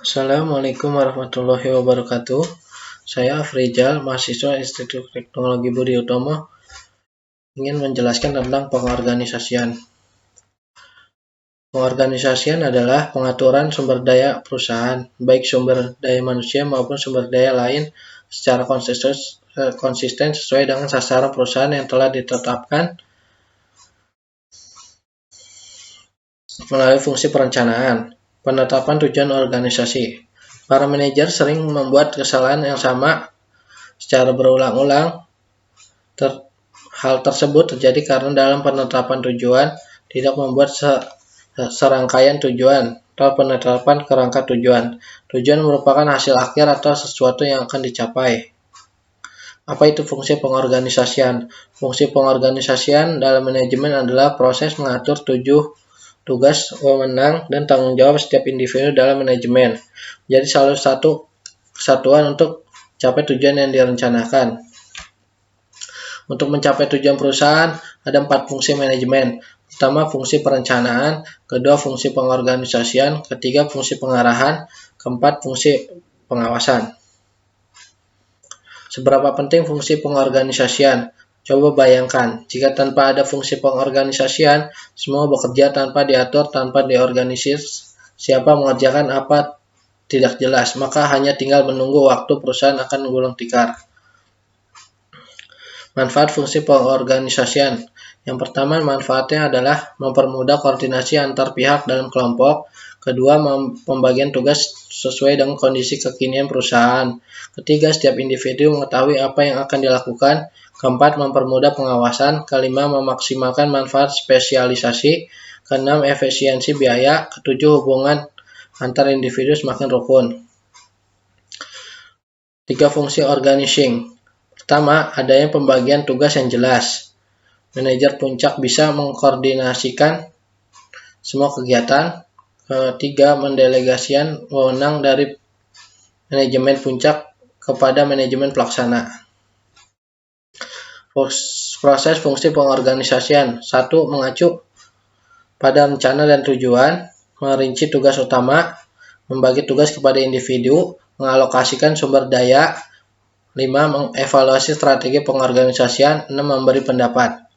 Assalamualaikum warahmatullahi wabarakatuh. Saya Afrizal, mahasiswa Institut Teknologi Budi Utomo, ingin menjelaskan tentang pengorganisasian. Pengorganisasian adalah pengaturan sumber daya perusahaan, baik sumber daya manusia maupun sumber daya lain, secara konsisten sesuai dengan sasaran perusahaan yang telah ditetapkan melalui fungsi perencanaan. Penetapan tujuan organisasi. Para manajer sering membuat kesalahan yang sama secara berulang-ulang. Hal tersebut terjadi karena dalam penetapan tujuan tidak membuat serangkaian tujuan atau penetapan kerangka tujuan. Tujuan merupakan hasil akhir atau sesuatu yang akan dicapai. Apa itu fungsi pengorganisasian? Fungsi pengorganisasian dalam manajemen adalah proses mengatur tugas, wewenang, dan tanggung jawab setiap individu dalam manajemen. Jadi salah satu kesatuan untuk mencapai tujuan yang direncanakan. Untuk mencapai tujuan perusahaan, ada 4 fungsi manajemen. Pertama, fungsi perencanaan. Kedua, fungsi pengorganisasian. Ketiga, fungsi pengarahan. Keempat, fungsi pengawasan. Seberapa penting fungsi pengorganisasian? Coba bayangkan, jika tanpa ada fungsi pengorganisasian, semua bekerja tanpa diatur, tanpa diorganisir, siapa mengerjakan apa tidak jelas, maka hanya tinggal menunggu waktu perusahaan akan gulung tikar. Manfaat fungsi pengorganisasian. Yang pertama, manfaatnya adalah mempermudah koordinasi antar pihak dalam kelompok. Kedua, pembagian tugas sesuai dengan kondisi kekinian perusahaan. Ketiga, setiap individu mengetahui apa yang akan dilakukan. Keempat, mempermudah pengawasan. Kelima, memaksimalkan manfaat spesialisasi. Keenam, efisiensi biaya. Ketujuh, hubungan antar individu semakin rukun. 3 fungsi organizing. Pertama, adanya pembagian tugas yang jelas. Manajer puncak bisa mengkoordinasikan semua kegiatan. Ketiga, mendelegasikan wewenang dari manajemen puncak kepada manajemen pelaksana. Proses fungsi pengorganisasian. 1. Mengacu pada rencana dan tujuan, merinci tugas utama, membagi tugas kepada individu, mengalokasikan sumber daya. 5. Mengevaluasi strategi pengorganisasian. 6. Memberi pendapat.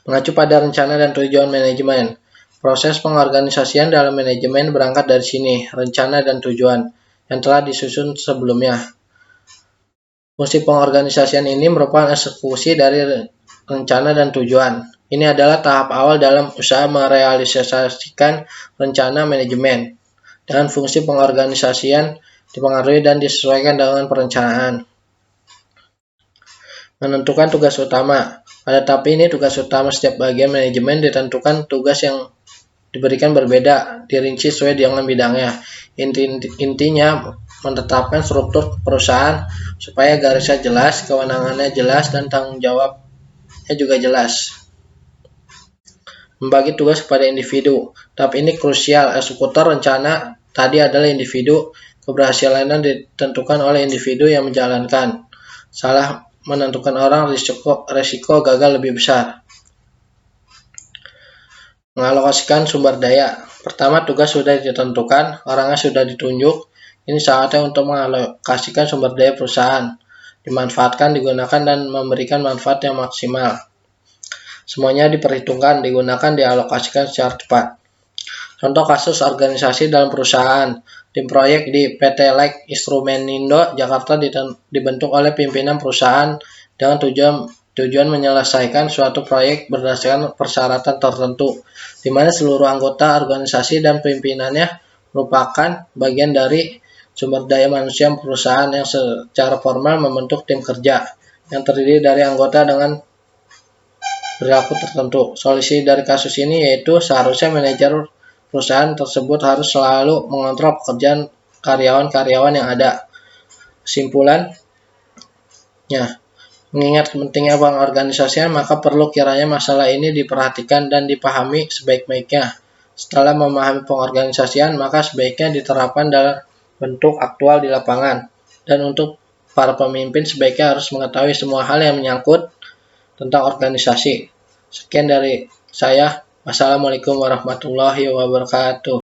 Mengacu pada rencana dan tujuan manajemen. Proses pengorganisasian dalam manajemen berangkat dari sini, rencana dan tujuan yang telah disusun sebelumnya. Fungsi pengorganisasian ini merupakan eksekusi dari rencana dan tujuan. Ini adalah tahap awal dalam usaha merealisasikan rencana manajemen. Dan fungsi pengorganisasian dipengaruhi dan disesuaikan dengan perencanaan. Menentukan tugas utama. Pada tahap ini, tugas utama setiap bagian manajemen ditentukan. Tugas yang diberikan berbeda, dirinci sesuai dengan bidangnya. Intinya, menetapkan struktur perusahaan supaya garisnya jelas, kewenangannya jelas, dan tanggung jawabnya juga jelas. Membagi tugas kepada individu. Tahap ini krusial. Eksekutor rencana tadi adalah individu. Keberhasilannya ditentukan oleh individu yang menjalankan. Salah menentukan orang, risiko gagal lebih besar. Mengalokasikan sumber daya. Pertama, tugas sudah ditentukan, orangnya sudah ditunjuk. Ini saatnya untuk mengalokasikan sumber daya perusahaan, dimanfaatkan, digunakan, dan memberikan manfaat yang maksimal. Semuanya diperhitungkan, digunakan, dialokasikan secara tepat. Contoh kasus organisasi dalam perusahaan. Tim proyek di PT Like Instrumenindo Jakarta dibentuk oleh pimpinan perusahaan dengan tujuan menyelesaikan suatu proyek berdasarkan persyaratan tertentu, di mana seluruh anggota organisasi dan pimpinannya merupakan bagian dari sumber daya manusia perusahaan yang secara formal membentuk tim kerja yang terdiri dari anggota dengan perilaku tertentu. Solusi dari kasus ini yaitu seharusnya manajer perusahaan tersebut harus selalu mengontrol pekerjaan karyawan-karyawan yang ada. Kesimpulannya, mengingat pentingnya pengorganisasian, maka perlu kiranya masalah ini diperhatikan dan dipahami sebaik-baiknya. Setelah memahami pengorganisasian, maka sebaiknya diterapkan dalam bentuk aktual di lapangan. Dan untuk para pemimpin sebaiknya harus mengetahui semua hal yang menyangkut tentang organisasi. Sekian dari saya. Wassalamualaikum warahmatullahi wabarakatuh.